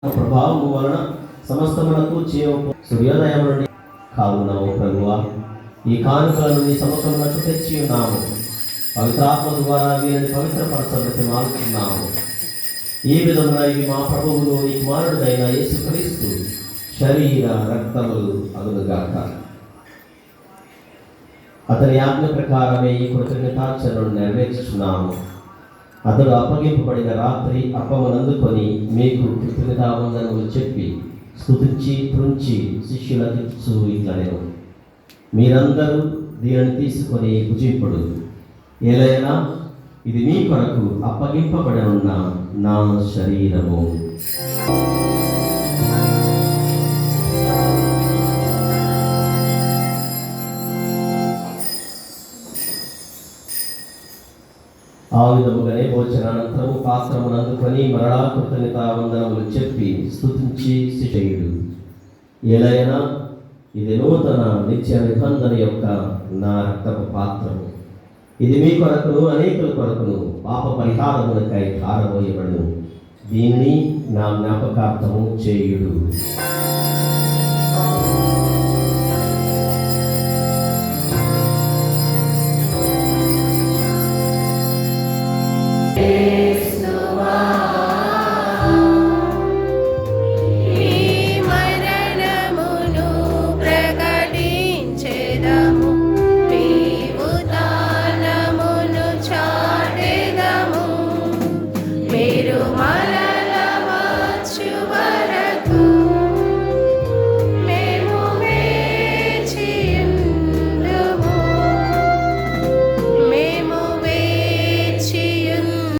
ప్రభావము వలన సమస్తమునకు సూర్యోదయం నుండి కావున ఓ ప్రభువా, ఈ కానుకలను నీ సముఖమునకు తెచ్చి ఉన్నాము. పవిత్రాత్మ ద్వారా వీరిని పవిత్రపరచబట్టి మారుతున్నాము. ఈ విధంగా ఇవి మా ప్రభువును నీ కుమారుడైన యేసుక్రీస్తు శరీర రక్తములు అగునుగాక. అతని ఆజ్ఞ ప్రకారమే ఈ కృతజ్ఞతార్చనను నెరవేర్చుచున్నాము. అతడు అప్పగింపబడిన రాత్రి అప్పమునందుకొని మీకు కృతజ్ఞతావందనములు చెప్పి స్తుతించి త్రుంచి శిష్యులకు ఇట్లనెను, మీరందరూ దీనిని తీసుకొని భుజింపుడు. ఏలైనా ఇది మీ కొరకు అప్పగింపబడనున్న నా శరీరము. ఆ విధముగానే భోజనానంతరము పాత్రమును అందుకొని మరలా కృతజ్ఞతావందనములు చెప్పి స్తుతించి శిష్యుడు, ఏలైనా ఇది నూతన నిత్య నిబంధన యొక్క నా రక్తపు పాత్రము. ఇది మీ కొరకును అనేకుల కొరకును పాప పరిహారములకై ధారపోయబడును. దీనిని నా జ్ఞాపకార్థము చేయుడు.